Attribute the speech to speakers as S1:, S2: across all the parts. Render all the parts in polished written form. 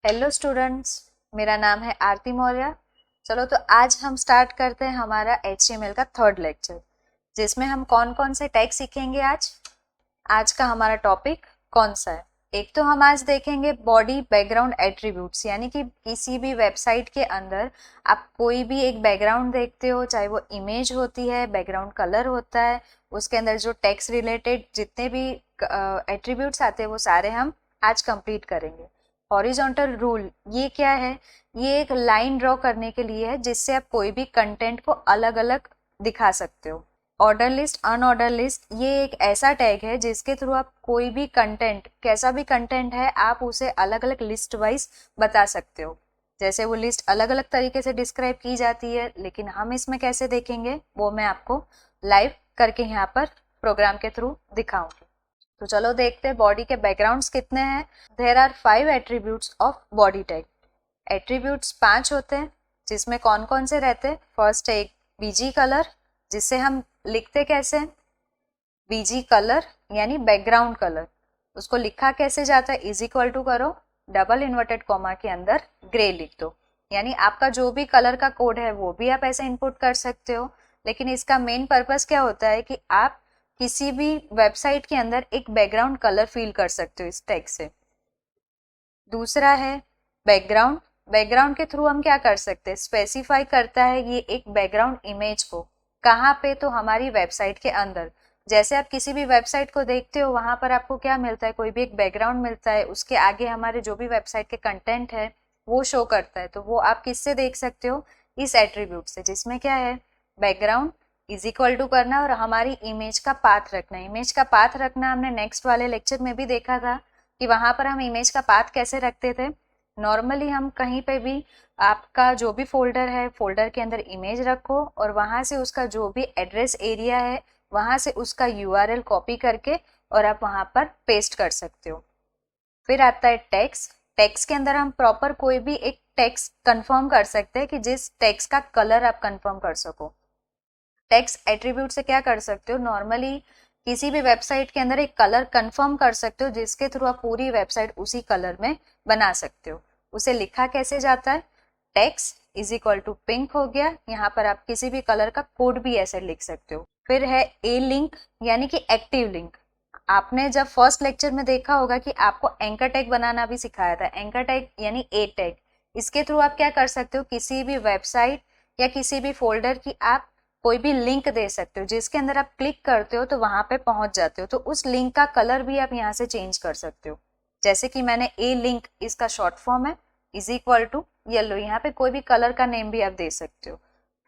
S1: Hello students, मेरा नाम है आरती मौर्य। चलो तो आज हम स्टार्ट करते हैं हमारा HTML का थर्ड लेक्चर, जिसमें हम कौन कौन से टैग सीखेंगे। आज का हमारा टॉपिक कौन सा है? एक तो हम आज देखेंगे बॉडी बैकग्राउंड एट्रीब्यूट्स, यानी कि किसी भी वेबसाइट के अंदर आप कोई भी एक बैकग्राउंड देखते हो, चाहे वो इमेज होती है, बैकग्राउंड कलर होता है, उसके अंदर जो टेक्स्ट रिलेटेड जितने भी एट्रीब्यूट्स आते हैं वो सारे हम आज कंप्लीट करेंगे। हॉरिजॉन्टल रूल ये क्या है? ये एक लाइन ड्रॉ करने के लिए है, जिससे आप कोई भी कंटेंट को अलग अलग दिखा सकते हो। ऑर्डर लिस्ट, अनऑर्डर लिस्ट, ये एक ऐसा टैग है जिसके थ्रू आप कोई भी कंटेंट, कैसा भी कंटेंट है, आप उसे अलग अलग लिस्ट वाइज बता सकते हो। जैसे वो लिस्ट अलग अलग तरीके से डिस्क्राइब की जाती है, लेकिन हम इसमें कैसे देखेंगे वो मैं आपको लाइव करके यहाँ पर प्रोग्राम के थ्रू दिखाऊंगी। तो चलो देखते हैं बॉडी के बैकग्राउंड्स कितने हैं। There are 5 attributes of body tag. Attributes 5 होते हैं, जिसमें कौन कौन से रहते हैं। फर्स्ट है एक बीजी कलर, जिसे हम लिखते कैसे? बीजी कलर यानी बैकग्राउंड कलर। उसको लिखा कैसे जाता है? इज इक्वल टू करो, डबल इन्वर्टेड कॉमा के अंदर ग्रे लिख दो। यानी आपका जो भी कलर का कोड है वो भी आप ऐसे इनपुट कर सकते हो, लेकिन इसका मेन पर्पस क्या होता है कि आप किसी भी वेबसाइट के अंदर एक बैकग्राउंड कलर फील कर सकते हो इस टैग से। दूसरा है बैकग्राउंड। बैकग्राउंड के थ्रू हम क्या कर सकते हैं? स्पेसिफाई करता है ये एक बैकग्राउंड इमेज को। कहाँ पे? तो हमारी वेबसाइट के अंदर। जैसे आप किसी भी वेबसाइट को देखते हो, वहां पर आपको क्या मिलता है? कोई भी एक बैकग्राउंड मिलता है, उसके आगे हमारे जो भी वेबसाइट के कंटेंट है वो शो करता है। तो वो आप किससे देख सकते हो? इस एट्रीब्यूट से, जिसमें क्या है? बैकग्राउंड इज इक्वल टू करना और हमारी इमेज का पाथ रखना। इमेज का पाथ रखना हमने नेक्स्ट वाले लेक्चर में भी देखा था कि वहां पर हम इमेज का पाथ कैसे रखते थे। नॉर्मली हम कहीं पे भी आपका जो भी फोल्डर है, फोल्डर के अंदर इमेज रखो और वहां से उसका जो भी एड्रेस एरिया है वहां से उसका URL कॉपी करके और आप वहां पर पेस्ट कर सकते हो। फिर आता है टेक्स्ट। टेक्स्ट के अंदर हम प्रॉपर कोई भी एक टेक्स्ट कंफर्म कर सकते हैं कि जिस टेक्स्ट का कलर आप कंफर्म कर सको। टेक्स्ट एट्रीब्यूट से क्या कर सकते हो? नॉर्मली किसी भी वेबसाइट के अंदर एक कलर कंफर्म कर सकते हो, जिसके थ्रू आप पूरी वेबसाइट उसी कलर में बना सकते हो। उसे लिखा कैसे जाता है? Text is equal to pink हो गया। यहाँ पर आप किसी भी कलर का कोड भी ऐसे लिख सकते हो। फिर है ए लिंक, यानी कि एक्टिव लिंक। आपने जब फर्स्ट लेक्चर में देखा होगा कि आपको एंकर टैग बनाना भी सिखाया था। एंकर टैग यानी ए टैग। इसके थ्रू आप क्या कर सकते हो? किसी भी वेबसाइट या किसी भी फोल्डर की आप कोई भी लिंक दे सकते हो, जिसके अंदर आप क्लिक करते हो तो वहां पे पहुंच जाते हो। तो उस लिंक का कलर भी आप यहाँ से चेंज कर सकते हो। जैसे कि मैंने ए लिंक, इसका शॉर्ट फॉर्म है, इज इक्वल टू येलो। यहाँ पे कोई भी कलर का नेम भी आप दे सकते हो।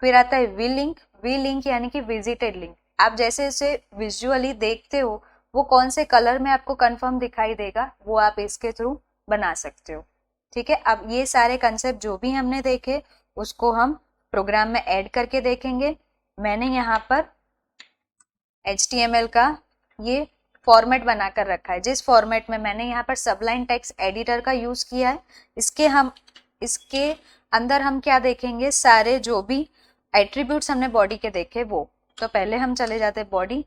S1: फिर आता है वी लिंक। वी लिंक यानी कि विजिटेड लिंक। आप जैसे इसे विजुअली देखते हो, वो कौन से कलर में आपको कंफर्म दिखाई देगा वो आप इसके थ्रू बना सकते हो। ठीक है, अब ये सारे कंसेप्ट जो भी हमने देखे उसको हम प्रोग्राम में ऐड करके देखेंगे। मैंने यहाँ पर HTML का ये फॉर्मेट बनाकर रखा है, जिस फॉर्मेट में मैंने यहाँ पर सबलाइन टेक्स्ट एडिटर का यूज किया है। इसके अंदर हम क्या देखेंगे? सारे जो भी एट्रीब्यूट्स हमने बॉडी के देखे वो। तो पहले हम चले जाते हैं बॉडी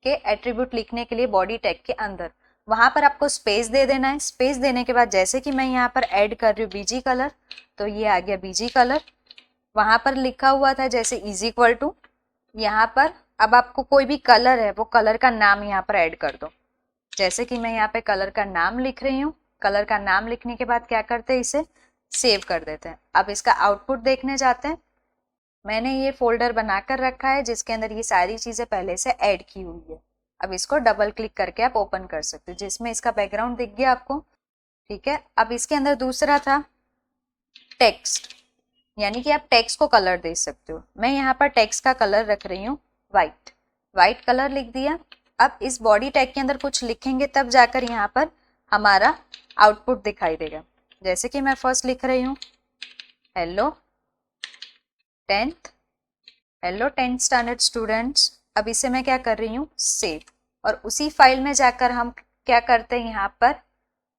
S1: के एट्रीब्यूट लिखने के लिए। बॉडी टैग के अंदर वहां पर आपको स्पेस दे देना है। स्पेस देने के बाद जैसे कि मैं यहाँ पर ऐड कर रही हूँ बीजी कलर, तो ये आ गया बीजी कलर। वहां पर लिखा हुआ था जैसे इज इक्वल टू, यहाँ पर अब आपको कोई भी कलर है वो कलर का नाम यहाँ पर ऐड कर दो। जैसे कि मैं यहाँ पे कलर का नाम लिख रही हूँ। कलर का नाम लिखने के बाद क्या करते हैं? इसे सेव कर देते हैं। अब इसका आउटपुट देखने जाते हैं। मैंने ये फोल्डर बनाकर रखा है जिसके अंदर ये सारी चीजें पहले से ऐड की हुई है। अब इसको डबल क्लिक करके आप ओपन कर सकते हो, जिसमें इसका बैकग्राउंड दिख गया आपको। ठीक है, अब इसके अंदर दूसरा था टेक्स्ट, यानी कि आप टेक्स्ट को कलर दे सकते हो। मैं यहाँ पर टेक्स्ट का कलर रख रही हूँ व्हाइट। व्हाइट कलर लिख दिया। अब इस बॉडी टैग के अंदर कुछ लिखेंगे तब जाकर यहाँ पर हमारा आउटपुट दिखाई देगा। जैसे कि मैं फर्स्ट लिख रही हूँ hello 10th, hello 10th standard students. अब इसे मैं क्या कर रही हूँ? सेव। और उसी फाइल में जाकर हम क्या करते हैं? यहाँ पर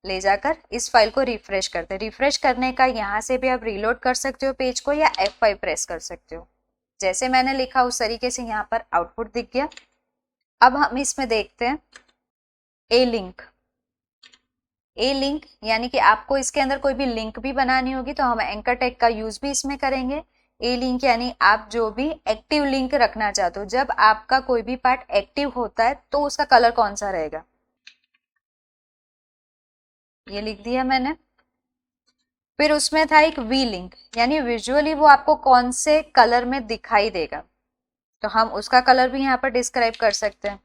S1: ले जाकर इस फाइल को रिफ्रेश करते हैं। रिफ्रेश करने का यहाँ से भी आप रीलोड कर सकते हो पेज को, या F5 प्रेस कर सकते हो। जैसे मैंने लिखा उस तरीके से यहाँ पर आउटपुट दिख गया। अब हम इसमें देखते हैं ए लिंक। ए लिंक यानी कि आपको इसके अंदर कोई भी लिंक भी बनानी होगी तो हम एंकर टैग का यूज भी इसमें करेंगे। ए लिंक यानी आप जो भी एक्टिव लिंक रखना चाहते हो, जब आपका कोई भी पार्ट एक्टिव होता है तो उसका कलर कौन सा रहेगा, ये लिख दिया मैंने। फिर उसमें था एक वी लिंक यानी विजुअली वो आपको कौन से कलर में दिखाई देगा, तो हम उसका कलर भी यहाँ पर डिस्क्राइब कर सकते हैं।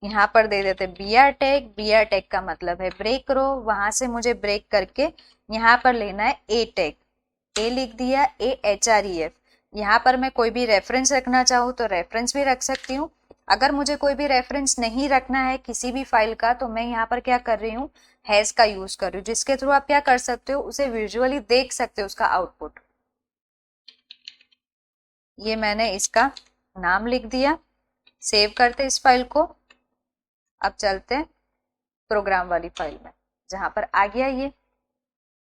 S1: यहाँ पर दे देते B R tag, B R tag का मतलब है ब्रेक रो, वहां से मुझे ब्रेक करके यहाँ पर लेना है ए टैग, ए लिख दिया, A H R E F. यहाँ पर मैं कोई भी रेफरेंस रखना चाहूँ तो रेफरेंस भी रख सकती हूँ। अगर मुझे कोई भी रेफरेंस नहीं रखना है किसी भी फाइल का तो मैं यहाँ पर क्या कर रही हूँ, हैज का यूज कर रही हूँ, जिसके थ्रू आप क्या कर सकते हो, उसे विजुअली देख सकते हो उसका आउटपुट। ये मैंने इसका नाम लिख दिया, सेव करते इस फाइल को। अब चलते हैं प्रोग्राम वाली फाइल में, जहां पर आ गया ये।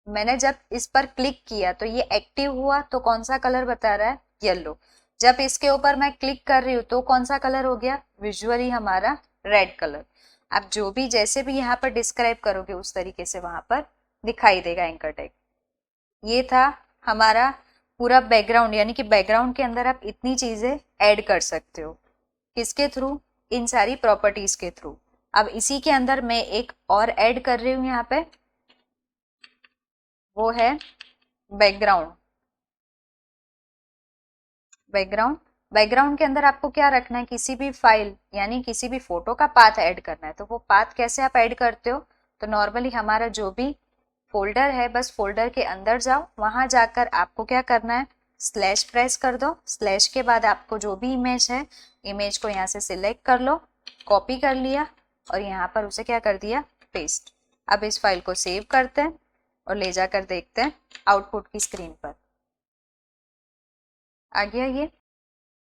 S1: मैंने जब इस पर क्लिक किया तो ये एक्टिव हुआ, तो कौन सा कलर बता रहा है, येलो। जब इसके ऊपर मैं क्लिक कर रही हूँ तो कौन सा कलर हो गया, विजुअली हमारा रेड कलर। आप जो भी जैसे भी यहाँ पर डिस्क्राइब करोगे उस तरीके से वहां पर दिखाई देगा एंकर टैग। ये था हमारा पूरा बैकग्राउंड, यानी कि बैकग्राउंड के अंदर आप इतनी चीजें ऐड कर सकते हो, किसके थ्रू, इन सारी प्रॉपर्टीज के थ्रू। अब इसी के अंदर मैं एक और ऐड कर रही हूँ यहाँ पे, वो है बैकग्राउंड। बैकग्राउंड बैकग्राउंड के अंदर आपको क्या रखना है, किसी भी फाइल यानी किसी भी फोटो का पाथ ऐड करना है। तो वो पाथ कैसे आप ऐड करते हो, तो नॉर्मली हमारा जो भी फोल्डर है, बस फोल्डर के अंदर जाओ, वहां जाकर आपको क्या करना है, स्लैश प्रेस कर दो। स्लैश के बाद आपको जो भी इमेज है, इमेज को यहाँ से सिलेक्ट कर लो, कॉपी कर लिया और यहाँ पर उसे क्या कर दिया, पेस्ट। अब इस फाइल को सेव करते हैं और ले जाकर देखते हैं आउटपुट की स्क्रीन पर। आ गया ये,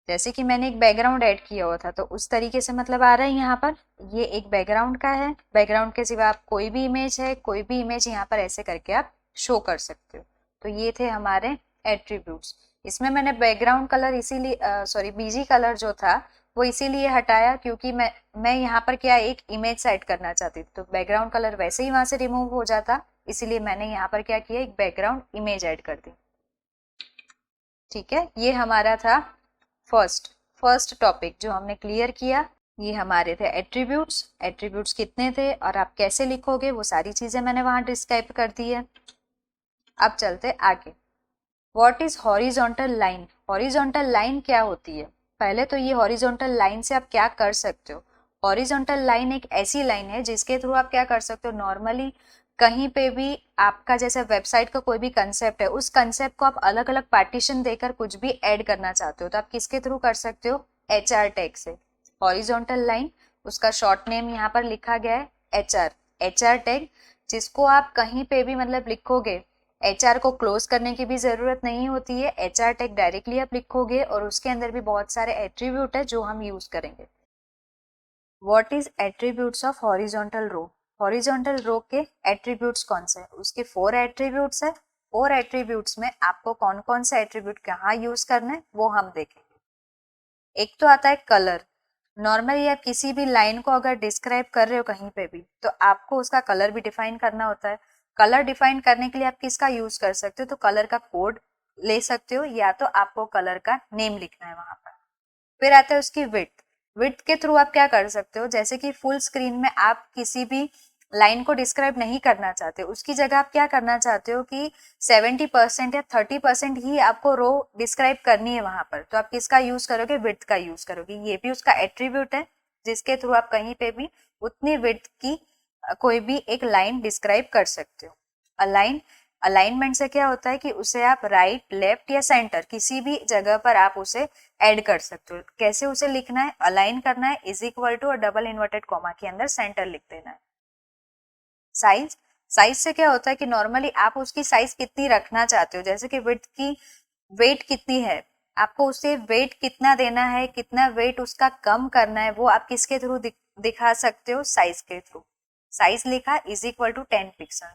S1: जैसे कि मैंने एक बैकग्राउंड ऐड किया हुआ था तो उस तरीके से मतलब आ रहा है यहाँ पर। ये एक बैकग्राउंड का है, बैकग्राउंड के सिवा आप कोई भी इमेज है, कोई भी इमेज यहाँ पर ऐसे करके आप शो कर सकते हो। तो ये थे हमारे एट्रीब्यूट्स। इसमें मैंने बैकग्राउंड कलर इसीलिए सॉरी बीजी कलर जो था वो इसीलिए हटाया क्योंकि मैं यहाँ पर क्या एक इमेज सेट करना चाहती थी, तो बैकग्राउंड कलर वैसे ही वहां से रिमूव हो जाता, इसीलिए मैंने यहाँ पर क्या किया, एक बैकग्राउंड इमेज ऐड कर दी। ठीक है, ये हमारा था फर्स्ट टॉपिक जो हमने क्लियर किया। ये हमारे थे एट्रीब्यूट्स। एट्रीब्यूट्स कितने थे और आप कैसे लिखोगे वो सारी चीजें मैंने वहां डिस्क्राइब कर दी है। अब चलते आगे। What is horizontal line, horizontal line क्या होती है। पहले तो ये हॉरिजॉन्टल लाइन से आप क्या कर सकते हो, हॉरिजॉन्टल लाइन एक ऐसी लाइन है जिसके थ्रू आप क्या कर सकते हो, नॉर्मली कहीं पे भी आपका जैसे वेबसाइट का कोई भी कंसेप्ट है, उस कंसेप्ट को आप अलग अलग पार्टीशन देकर कुछ भी ऐड करना चाहते हो तो आप किसके थ्रू कर सकते हो, एच आर टैग से। हॉरिजॉन्टल लाइन, उसका शॉर्ट नेम यहाँ पर लिखा गया है H R, H R tag, जिसको आप कहीं पे भी मतलब लिखोगे, एच आर को क्लोज करने की भी जरूरत नहीं होती है, एच आर टैग डायरेक्टली आप लिखोगे और उसके अंदर भी बहुत सारे एट्रीब्यूट है जो हम यूज करेंगे। What is attributes of horizontal row, horizontal row के एट्रीब्यूट्स कौन से हैं, उसके 4 एट्रीब्यूट्स है। 4 एट्रीब्यूट्स में आपको कौन कौन सा एट्रीब्यूट कहाँ यूज करना है वो हम देखेंगे। एक तो आता है कलर। नॉर्मली आप किसी भी लाइन को अगर डिस्क्राइब कर रहे हो कहीं पे भी तो आपको उसका कलर भी डिफाइन करना होता है। कलर डिफाइन करने के लिए आप किसका यूज कर सकते हो, तो कलर का कोड ले सकते हो या तो आपको कलर का नेम लिखना है वहां पर। फिर आता है उसकी विड्थ। विड्थ के थ्रू आप क्या कर सकते हो, जैसे कि फुल स्क्रीन में आप किसी भी लाइन को डिस्क्राइब नहीं करना चाहते, उसकी जगह आप क्या करना चाहते हो कि 70% या 30% ही आपको रो डिस्क्राइब करनी है वहां पर, तो आप किसका यूज करोगे, विड्थ का यूज करोगे। ये भी उसका एट्रीब्यूट है जिसके थ्रू आप कहीं पे भी उतनी विड्थ की कोई भी एक लाइन डिस्क्राइब कर सकते हो। अलाइन, अलाइनमेंट से क्या होता है कि उसे आप राइट, लेफ्ट या सेंटर किसी भी जगह पर आप उसे ऐड कर सकते हो। कैसे उसे लिखना है, अलाइन करना है, इज इक्वल टू और डबल इन्वर्टेड कॉमा के अंदर सेंटर लिख देना है। साइज, साइज से क्या होता है कि नॉर्मली आप उसकी साइज कितनी रखना चाहते हो, जैसे कि विड्थ की वेट कितनी है, आपको उसे वेट कितना देना है, कितना वेट उसका कम करना है, वो आप किसके थ्रू दिखा सकते हो, साइज के थ्रू। साइज लिखा is equal to 10 pixel.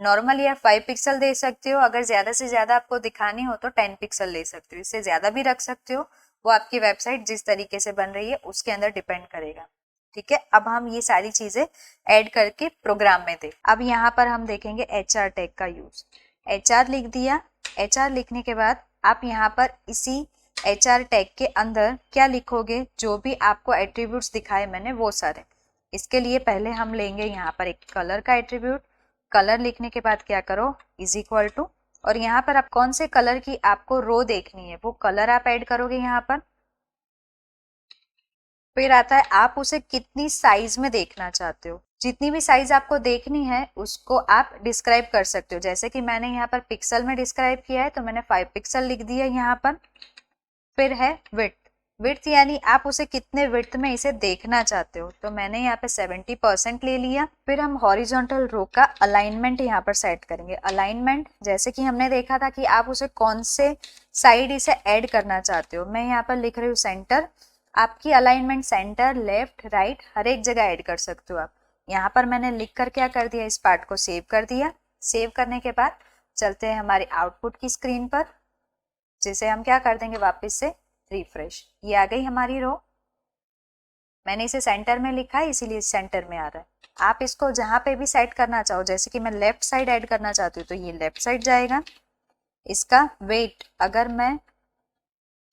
S1: Normally आप 5 पिक्सल दे सकते हो, अगर ज्यादा से ज्यादा आपको दिखानी हो तो 10 पिक्सल ले सकते हो, इससे ज्यादा भी रख सकते हो, वो आपकी वेबसाइट जिस तरीके से बन रही है उसके अंदर डिपेंड करेगा। ठीक है, अब हम ये सारी चीजें ऐड करके प्रोग्राम में देख। अब यहाँ पर हम देखेंगे HR टैग का यूज। HR लिख दिया। HR लिखने के बाद आप यहाँ पर इसी HR टैग के अंदर क्या लिखोगे, जो भी आपको एट्रीब्यूट्स दिखाए मैंने वो सारे। इसके लिए पहले हम लेंगे यहाँ पर एक कलर का एट्रीब्यूट। कलर लिखने के बाद क्या करो, इज इक्वल टू, और यहाँ पर आप कौन से कलर की आपको रो देखनी है वो कलर आप ऐड करोगे यहाँ पर। फिर आता है आप उसे कितनी साइज में देखना चाहते हो। जितनी भी साइज आपको देखनी है उसको आप डिस्क्राइब कर सकते हो। जैसे कि मैंने यहाँ पर पिक्सल में डिस्क्राइब किया है तो मैंने 5 पिक्सल लिख दिया यहाँ पर। फिर है विड्थ। विड्थ यानी आप उसे कितने विड्थ में इसे देखना चाहते हो, तो मैंने यहाँ पे 70% ले लिया। फिर हम हॉरिजॉन्टल रो का अलाइनमेंट यहाँ पर सेट करेंगे। अलाइनमेंट जैसे कि हमने देखा था कि आप उसे कौन से साइड इसे ऐड करना चाहते हो, मैं यहाँ पर लिख रही हूँ सेंटर। आपकी अलाइनमेंट सेंटर, लेफ्ट, राइट हर एक जगह ऐड कर सकते हो आप। यहाँ पर मैंने लिख कर क्या कर दिया, इस पार्ट को सेव कर दिया। सेव करने के बाद चलते हैं हमारी आउटपुट की स्क्रीन पर, जिसे हम क्या कर देंगे वापस से रिफ्रेश। ये आ गई हमारी रो। मैंने इसे सेंटर में लिखा है इसीलिए सेंटर में आ रहा है। आप इसको जहां पे भी सेट करना चाहो, जैसे कि मैं लेफ्ट साइड ऐड करना चाहती हूँ तो ये लेफ्ट साइड जाएगा। इसका वेट अगर मैं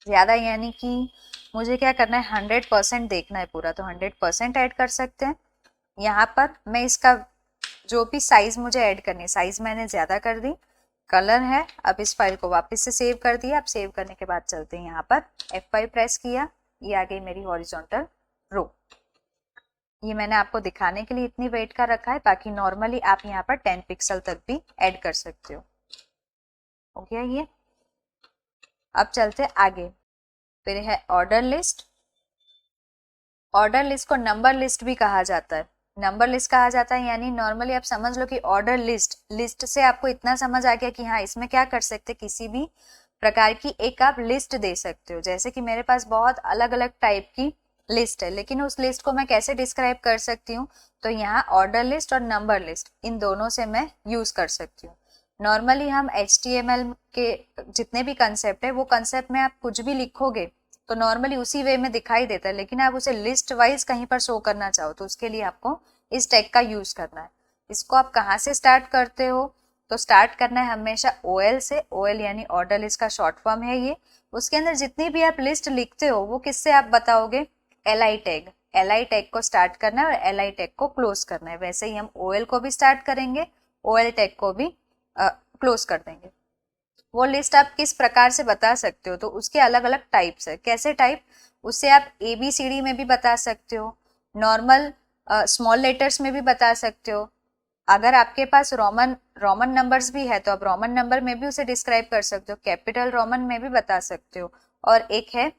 S1: ज्यादा यानी कि मुझे क्या करना है 100% देखना है पूरा, तो 100% ऐड कर सकते हैं। यहाँ पर मैं इसका जो भी साइज मुझे ऐड करनी है, साइज मैंने ज्यादा कर दी। कलर है, अब इस फाइल को वापस से सेव कर दिया। अब सेव करने के बाद चलते हैं यहाँ पर F5 प्रेस किया, ये आ गई मेरी हॉरिजॉन्टल रो। ये मैंने आपको दिखाने के लिए इतनी वेट का रखा है, बाकी नॉर्मली आप यहाँ पर 10 पिक्सल तक भी ऐड कर सकते हो। हो गया ये। अब चलते आगे। फिर है ऑर्डर लिस्ट। ऑर्डर लिस्ट को नंबर लिस्ट भी कहा जाता है। नंबर लिस्ट कहा जाता है यानी नॉर्मली आप समझ लो कि ऑर्डर लिस्ट, लिस्ट से आपको इतना समझ आ गया कि हाँ इसमें क्या कर सकते, किसी भी प्रकार की एक आप लिस्ट दे सकते हो। जैसे कि मेरे पास बहुत अलग अलग टाइप की लिस्ट है, लेकिन उस लिस्ट को मैं कैसे डिस्क्राइब कर सकती हूँ, तो यहाँ ऑर्डर लिस्ट और नंबर लिस्ट इन दोनों से मैं यूज कर सकती हूँ। नॉर्मली हम HTML के जितने भी कंसेप्ट है वो कंसेप्ट में आप कुछ भी लिखोगे तो नॉर्मली उसी वे में दिखाई देता है, लेकिन आप उसे लिस्ट वाइज कहीं पर शो करना चाहो तो उसके लिए आपको इस टैग का यूज करना है। इसको आप कहाँ से स्टार्ट करते हो, तो स्टार्ट करना है हमेशा OL से। OL यानी ऑर्डर लिस्ट का शॉर्ट फॉर्म है ये। उसके अंदर जितनी भी आप लिस्ट लिखते हो वो किससे आप बताओगे, LI टैग। LI टैग को स्टार्ट करना है और LI टैग को क्लोज करना है। वैसे ही हम OL को भी स्टार्ट करेंगे, OL टैग को भी क्लोज कर देंगे। वो लिस्ट आप किस प्रकार से बता सकते हो, तो उसके अलग अलग टाइप्स है। कैसे टाइप, उससे आप ABCD में भी बता सकते हो, नॉर्मल स्मॉल लेटर्स में भी बता सकते हो। अगर आपके पास रोमन नंबर्स भी है तो आप रोमन नंबर में भी उसे डिस्क्राइब कर सकते हो, कैपिटल रोमन में भी बता सकते हो। और एक है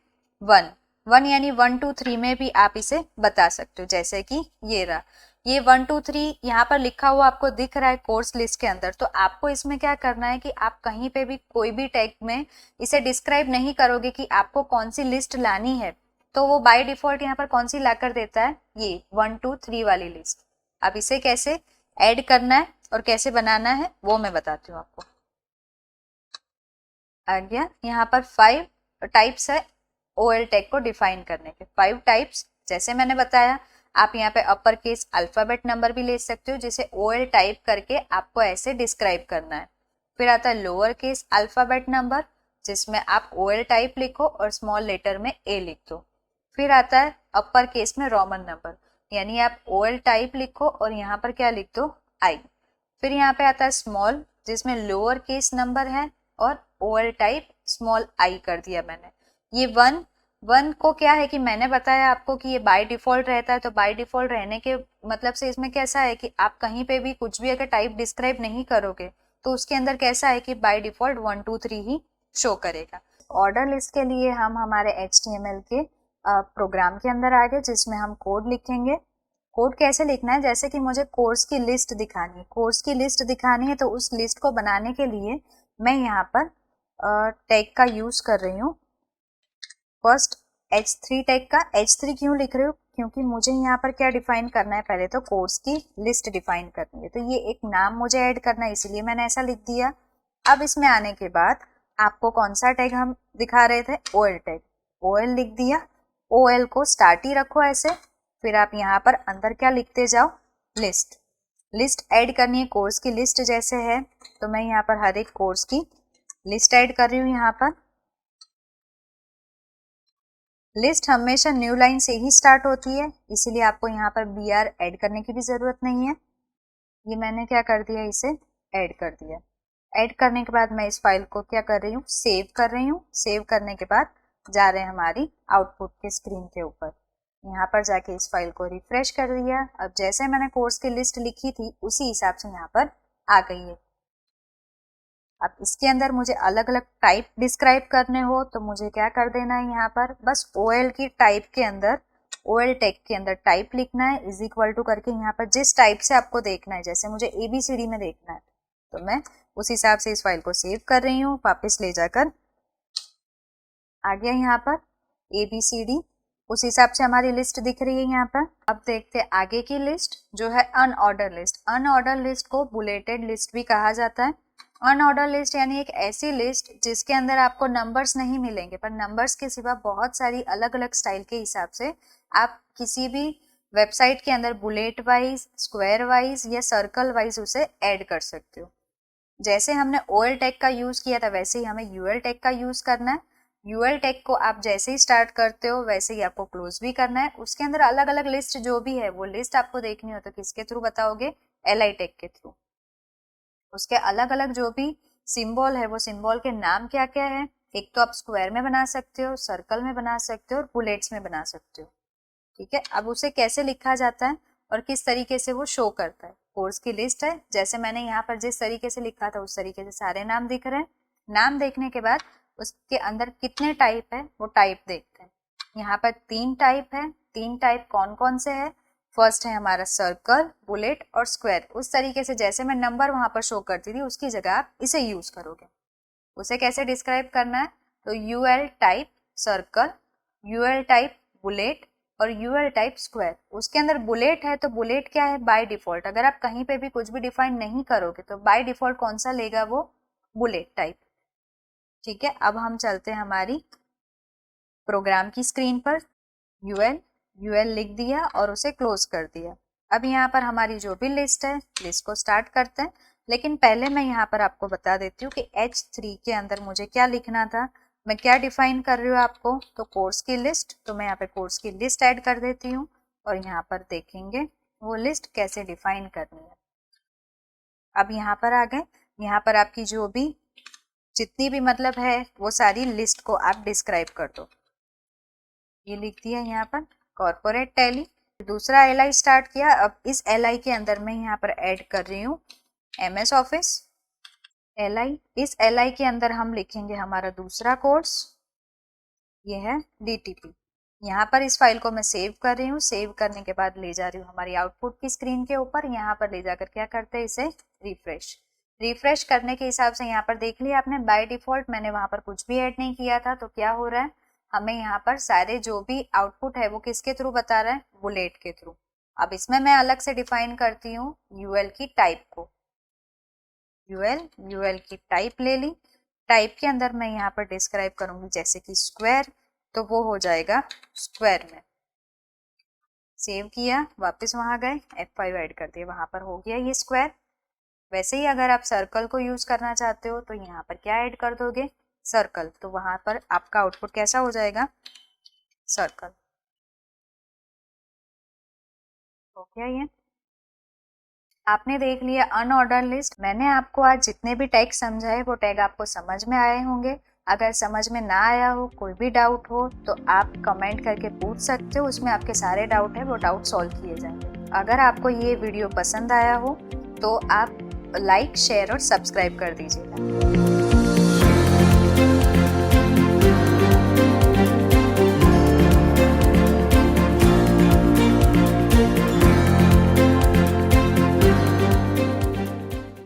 S1: 1 यानी 1 2 3 में भी आप इसे बता सकते हो। जैसे कि ये रहा, ये 1 2 3 यहाँ पर लिखा हुआ आपको दिख रहा है कोर्स लिस्ट के अंदर। तो आपको इसमें क्या करना है कि आप कहीं पे भी कोई भी टैग में इसे डिस्क्राइब नहीं करोगे कि आपको कौन सी लिस्ट लानी है, तो वो बाय डिफॉल्ट यहाँ पर कौन सी ला कर देता है, ये 1 2 3 वाली लिस्ट। अब इसे कैसे ऐड करना है और कैसे बनाना है वो मैं बताती हूँ आपको। आ गया, यहाँ पर 5 टाइप्स है OL टैग को डिफाइन करने के। 5 टाइप्स जैसे मैंने बताया, आप यहाँ पे अपर केस अल्फाबेट नंबर भी ले सकते हो जिसे OL टाइप करके आपको ऐसे डिस्क्राइब करना है। फिर आता है लोअर केस अल्फाबेट नंबर जिसमें आप OL टाइप लिखो और स्मॉल लेटर में A लिख दो। फिर आता है अपर केस में रोमन नंबर, यानी आप OL टाइप लिखो और यहाँ पर क्या लिख दो, I। फिर यहाँ पे आता है स्मॉल जिसमें लोअर केस नंबर है और OL टाइप स्मॉल I कर दिया मैंने। ये 1 को क्या है कि मैंने बताया आपको कि ये बाय डिफॉल्ट रहता है, तो बाय डिफॉल्ट रहने के मतलब से इसमें कैसा है कि आप कहीं पे भी कुछ भी अगर टाइप डिस्क्राइब नहीं करोगे तो उसके अंदर कैसा है कि बाय डिफॉल्ट 1 2 3 ही शो करेगा। ऑर्डर लिस्ट के लिए हम हमारे HTML के प्रोग्राम के अंदर आ गए जिसमें हम कोड लिखेंगे। कोड कैसे लिखना है, जैसे कि मुझे कोर्स की लिस्ट दिखानी है, कोर्स की लिस्ट दिखानी है, तो उस लिस्ट को बनाने के लिए मैं यहाँ पर टैग का यूज कर रही हूँ। फर्स्ट H3 टैग का। H3 क्यों लिख रही हूँ, क्योंकि मुझे यहाँ पर क्या डिफाइन करना है, पहले तो कोर्स की लिस्ट डिफाइन करनी है, तो ये एक नाम मुझे ऐड करना है इसलिए मैंने ऐसा लिख दिया। अब इसमें आने के बाद आपको कौन सा टैग हम दिखा रहे थे, OL टैग। OL लिख दिया। OL को स्टार्ट ही रखो ऐसे, फिर आप यहाँ पर अंदर क्या लिखते जाओ, लिस्ट। लिस्ट ऐड करनी है कोर्स की लिस्ट जैसे है, तो मैं यहाँ पर हर एक कोर्स की लिस्ट ऐड कर रही हूँ। यहाँ पर लिस्ट हमेशा न्यू लाइन से ही स्टार्ट होती है, इसीलिए आपको यहाँ पर BR ऐड करने की भी जरूरत नहीं है। ये मैंने क्या कर दिया, इसे ऐड कर दिया। ऐड करने के बाद मैं इस फाइल को क्या कर रही हूँ, सेव कर रही हूँ। सेव करने के बाद जा रहे हैं हमारी आउटपुट के स्क्रीन के ऊपर। यहाँ पर जाके इस फाइल को रिफ्रेश कर दिया। अब जैसे मैंने कोर्स की लिस्ट लिखी थी उसी हिसाब से यहाँ पर आ गई है। अब इसके अंदर मुझे अलग अलग टाइप डिस्क्राइब करने हो तो मुझे क्या कर देना है, यहाँ पर बस OL की टाइप के अंदर, OL टैग के अंदर टाइप लिखना है, इज इक्वल टू करके यहाँ पर जिस टाइप से आपको देखना है, जैसे मुझे ABCD में देखना है तो मैं उस हिसाब से इस फाइल को सेव कर रही हूँ। वापस ले जाकर आ गया यहाँ पर ABCD, उस हिसाब से हमारी लिस्ट दिख रही है यहाँ पर। अब देखते हैं आगे की लिस्ट जो है अनऑर्डर लिस्ट। अनऑर्डर लिस्ट को बुलेटेड लिस्ट भी कहा जाता है। अनऑर्डर लिस्ट यानी एक ऐसी लिस्ट जिसके अंदर आपको नंबर्स नहीं मिलेंगे, पर नंबर्स के सिवा बहुत सारी अलग अलग स्टाइल के हिसाब से आप किसी भी वेबसाइट के अंदर बुलेट वाइज, स्क्वायर वाइज या सर्कल वाइज उसे ऐड कर सकते हो। जैसे हमने OL टैग का यूज किया था वैसे ही हमें UL टैग का यूज करना है। UL टैग को आप जैसे ही स्टार्ट करते हो वैसे ही आपको क्लोज भी करना है। उसके अंदर अलग अलग लिस्ट जो भी है वो लिस्ट आपको देखनी हो तो किसके थ्रू बताओगे, LI टैग के थ्रू। उसके अलग अलग जो भी सिंबल है वो सिंबल के नाम क्या क्या है, एक तो आप स्क्वायर में बना सकते हो, सर्कल में बना सकते हो और बुलेट्स में बना सकते हो। ठीक है, अब उसे कैसे लिखा जाता है और किस तरीके से वो शो करता है। कोर्स की लिस्ट है, जैसे मैंने यहाँ पर जिस तरीके से लिखा था उस तरीके से सारे नाम दिख रहे हैं। नाम देखने के बाद उसके अंदर कितने टाइप है वो टाइप देखते हैं। यहाँ पर 3 टाइप है। 3 टाइप कौन कौन से है, फर्स्ट है हमारा सर्कल, बुलेट और स्क्वायर। उस तरीके से जैसे मैं नंबर वहां पर शो करती थी उसकी जगह आप इसे यूज करोगे। उसे कैसे डिस्क्राइब करना है, तो UL type circle, UL type bullet और UL टाइप स्क्वायर। उसके अंदर बुलेट है तो बुलेट क्या है, बाय डिफॉल्ट अगर आप कहीं पे भी कुछ भी डिफाइन नहीं करोगे तो बाय डिफॉल्ट कौन सा लेगा, वो बुलेट टाइप। ठीक है, अब हम चलते हैं हमारी प्रोग्राम की स्क्रीन पर। UL लिख दिया और उसे क्लोज कर दिया। अब यहाँ पर हमारी जो भी लिस्ट है, लिस्ट को स्टार्ट करते हैं। लेकिन पहले मैं यहाँ पर आपको बता देती हूँ कि H3 के अंदर मुझे क्या लिखना था, मैं क्या डिफाइन कर रही हूँ आपको, तो कोर्स की लिस्ट। तो मैं यहाँ पे कोर्स की लिस्ट ऐड कर देती हूँ और यहाँ पर देखेंगे वो लिस्ट कैसे डिफाइन करनी है। अब यहाँ पर आ गए, यहाँ पर आपकी जो भी जितनी भी मतलब है वो सारी लिस्ट को आप डिस्क्राइब कर दो। ये लिख दिया यहाँ पर कॉर्पोरेट टैली। दूसरा LI स्टार्ट किया। अब इस LI के अंदर मैं यहाँ पर ऐड कर रही हूँ MS ऑफिस LI। इस LI के अंदर हम लिखेंगे हमारा दूसरा कोर्स, ये है DTP। यहाँ पर इस फाइल को मैं सेव कर रही हूँ। सेव करने के बाद ले जा रही हूँ हमारी आउटपुट की स्क्रीन के ऊपर। यहाँ पर ले जाकर क्या करते हैं, इसे रिफ्रेश करने के हिसाब से यहाँ पर देख लिया आपने, बाय डिफॉल्ट मैंने वहां पर कुछ भी ऐड नहीं किया था। तो क्या हो रहा है, हमें यहाँ पर सारे जो भी आउटपुट है वो किसके थ्रू बता रहा है, बुलेट के थ्रू। अब इसमें मैं अलग से डिफाइन करती हूँ UL की टाइप को। UL की टाइप ले ली। टाइप के अंदर मैं यहाँ पर डिस्क्राइब करूंगी जैसे कि स्क्वायर, तो वो हो जाएगा स्क्वायर में। सेव किया, वापस वहां गए, F5 ऐड कर दिया, वहां पर हो गया ये स्क्वायर। वैसे ही अगर आप सर्कल को यूज करना चाहते हो तो यहाँ पर क्या ऐड कर दोगे, सर्कल। तो वहां पर आपका आउटपुट कैसा हो जाएगा, सर्कल। हो गया ये, आपने देख लिया अनऑर्डर लिस्ट। मैंने आपको आज जितने भी टैग समझाए वो टैग आपको समझ में आए होंगे। अगर समझ में ना आया हो, कोई भी डाउट हो तो आप कमेंट करके पूछ सकते हो, उसमें आपके सारे डाउट है वो डाउट सॉल्व किए जाएंगे। अगर आपको ये वीडियो पसंद आया हो तो आप लाइक, शेयर और सब्सक्राइब कर दीजिएगा।